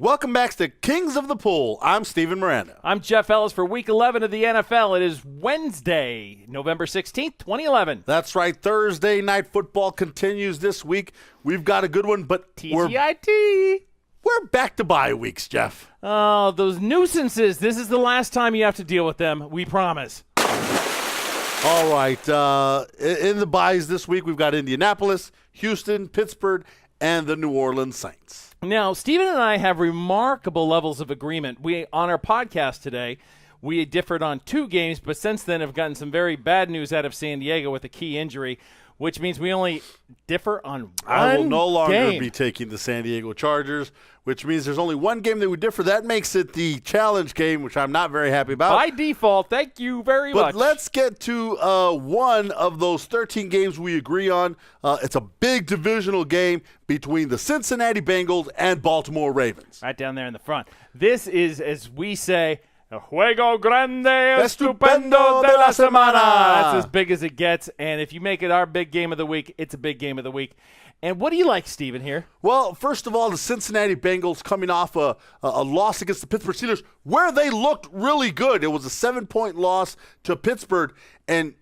Welcome back to Kings of the Pool. I'm Steven Miranda. I'm Jeff Ellis for Week 11 of the NFL. It is Wednesday, November 16th, 2011. That's right. Thursday night football continues this week. We've got a good one, but TGIT. We're back to bye weeks, Jeff. Oh, those nuisances. This is the last time you have to deal with them. We promise. All right. In the byes this week, we've got Indianapolis, Houston, Pittsburgh, and the New Orleans Saints. Now, Steven and I have remarkable levels of agreement. On our podcast today, we differed on 2 games, but since then have gotten some very bad news out of San Diego with a key injury, which means we only differ on one I will no longer game. be taking the San Diego Chargers, which means there's only one game that we differ. That makes it the challenge game, which I'm not very happy about. By default, thank you very much. But let's get to one of those 13 games we agree on. It's a big divisional game between the Cincinnati Bengals and Baltimore Ravens. Right down there in the front. This is, as we say, El Juego Grande Estupendo de la Semana. That's as big as it gets, and if you make it our big game of the week, it's a big game of the week. And what do you like, Steven, here? Well, first of all, the Cincinnati Bengals coming off a loss against the Pittsburgh Steelers where they looked really good. It was a 7-point loss to Pittsburgh. And,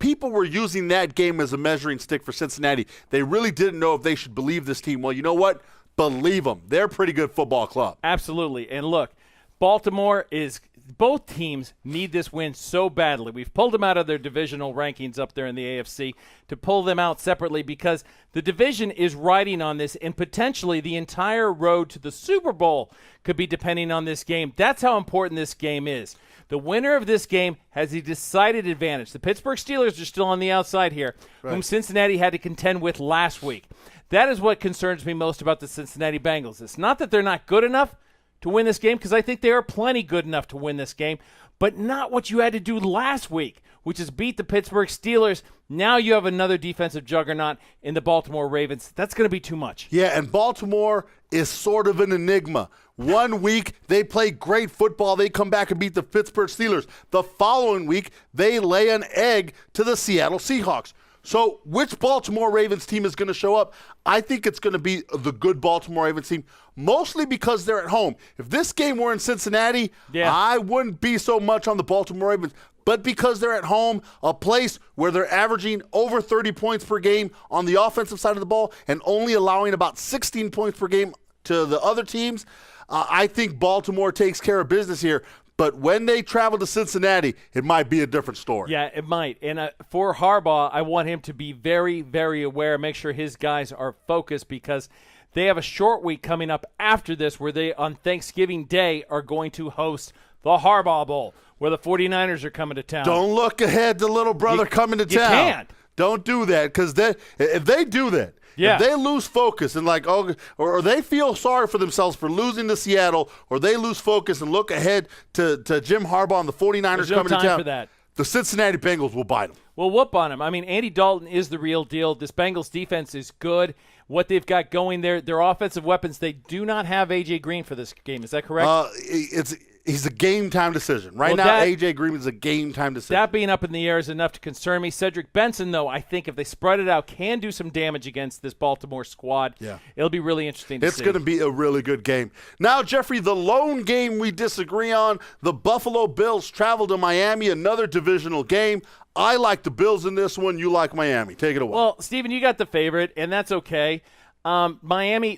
people were using that game as a measuring stick for Cincinnati. They really didn't know if they should believe this team. Well, you know what? Believe them. They're a pretty good football club. Absolutely. And look, Baltimore is – both teams need this win so badly. We've pulled them out of their divisional rankings up there in the AFC to pull them out separately because the division is riding on this, and potentially the entire road to the Super Bowl could be depending on this game. That's how important this game is. The winner of this game has a decided advantage. The Pittsburgh Steelers are still on the outside here, whom Cincinnati had to contend with last week. That is what concerns me most about the Cincinnati Bengals. It's not that they're not good enough to win this game, because I think they are plenty good enough to win this game, but not what you had to do last week, which is beat the Pittsburgh Steelers. Now you have another defensive juggernaut in the Baltimore Ravens. That's going to be too much. Yeah, and Baltimore is sort of an enigma. One week, they play great football. They come back and beat the Pittsburgh Steelers. The following week, they lay an egg to the Seattle Seahawks. So which Baltimore Ravens team is going to show up? I think it's going to be the good Baltimore Ravens team, mostly because they're at home. If this game were in Cincinnati, I wouldn't be so much on the Baltimore Ravens. But because they're at home, a place where they're averaging over 30 points per game on the offensive side of the ball and only allowing about 16 points per game to the other teams, I think Baltimore takes care of business here. But when they travel to Cincinnati, it might be a different story. Yeah, it might. And for Harbaugh, I want him to be very, very aware, make sure his guys are focused, because they have a short week coming up after this where they, on Thanksgiving Day, are going to host the Harbaugh Bowl, where the 49ers are coming to town. Don't look ahead to little brother coming to town. You can't. Don't do that, because if they do that, if they lose focus and or they feel sorry for themselves for losing to Seattle, or they lose focus and look ahead to Jim Harbaugh and the 49ers coming to town, for that. The Cincinnati Bengals will bite them. Well, whoop on them. I mean, Andy Dalton is the real deal. This Bengals defense is good. What they've got going there, their offensive weapons, they do not have A.J. Green for this game. Is that correct? He's a game-time decision. Right now, A.J. Green is a game-time decision. That being up in the air is enough to concern me. Cedric Benson, though, I think if they spread it out, can do some damage against this Baltimore squad. Yeah. It'll be really interesting to see. It's going to be a really good game. Now, Jeffrey, the lone game we disagree on, the Buffalo Bills travel to Miami, another divisional game. I like the Bills in this one. You like Miami. Take it away. Well, Steven, you got the favorite, and that's okay. Miami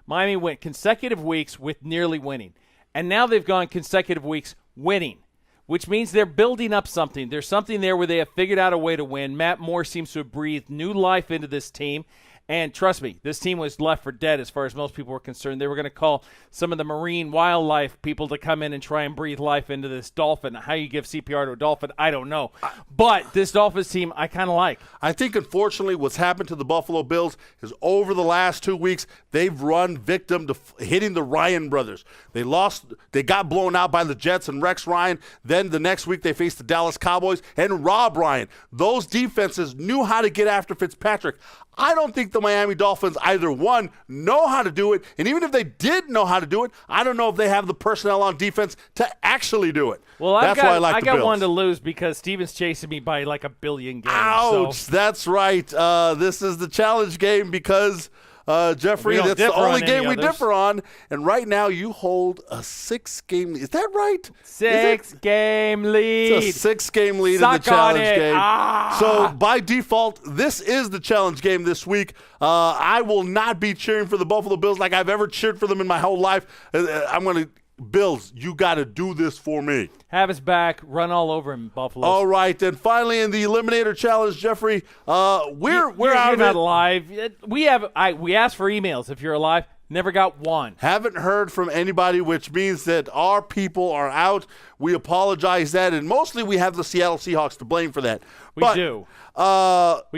went consecutive weeks with nearly winning. And now they've gone consecutive weeks winning, which means they're building up something. There's something there where they have figured out a way to win. Matt Moore seems to have breathed new life into this team. And trust me, this team was left for dead as far as most people were concerned. They were going to call some of the marine wildlife people to come in and try and breathe life into this dolphin. How you give CPR to a dolphin, I don't know. But this Dolphins team, I kind of like. I think, unfortunately, what's happened to the Buffalo Bills is over the last 2 weeks, they've run victim to hitting the Ryan brothers. They got blown out by the Jets and Rex Ryan. Then the next week they faced the Dallas Cowboys and Rob Ryan. Those defenses knew how to get after Fitzpatrick. I don't think the Miami Dolphins either, one, know how to do it, and even if they did know how to do it, I don't know if they have the personnel on defense to actually do it. Well, That's why I like the Bills. I got one to lose because Steven's chasing me by like a billion games. Ouch, so. That's right. This is the challenge game because Jeffrey. We don't That's the differ on only any game we others. differ on. And right now you hold a 6-game lead. Is that right? 6-game lead. It's a 6-game lead Suck in the challenge on it. game. So by default, this is the challenge game this week. I will not be cheering for the Buffalo Bills like I've ever cheered for them in my whole life. I'm going to Bills, you got to do this for me. Have his back. Run all over him, Buffalo. All right, then finally in the Eliminator Challenge, Jeffrey, we're out you're of not it. alive. We asked for emails if you're alive. Never got one. Haven't heard from anybody, which means that our people are out. We apologize that, and mostly we have the Seattle Seahawks to blame for that. We do. We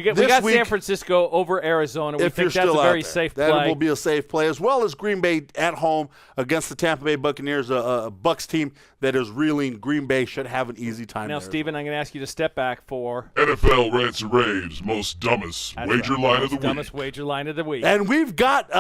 got week, San Francisco over Arizona. We if you're think that's still a very out there, safe that play. will be a safe play, as well as Green Bay at home against the Tampa Bay Buccaneers, a Bucs team that is reeling. Green Bay should have an easy time. Now, there. Steven, I'm going to ask you to step back for NFL Rants and Raves, most dumbest wager line of the dumbest week. wager line of the week. And we've got,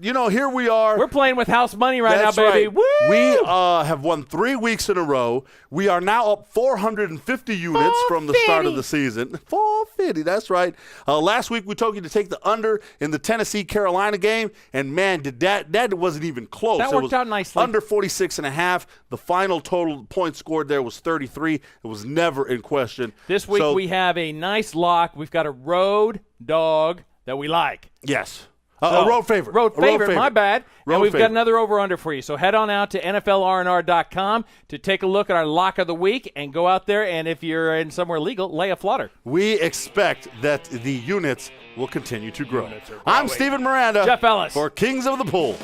here we are. We're playing with house money right That's now, baby. right. Woo! We have won 3 weeks in a row. We are now up 450 units from the start of the season. 450, that's right. Last week we told you to take the under in the Tennessee-Carolina game, and man, did that wasn't even close. That worked out nicely. Under 46.5. The final total points scored there was 33. It was never in question. This week we have a nice lock. We've got a road dog that we like. Yes. A road favorite. Road favorite, my bad. Road and we've favorite. got another over-under for you. So head on out to NFLRNR.com to take a look at our lock of the week and go out there, and if you're in somewhere legal, lay a flutter. We expect that the units will continue to grow. I'm Steven Miranda. Jeff Ellis. For Kings of the Pool.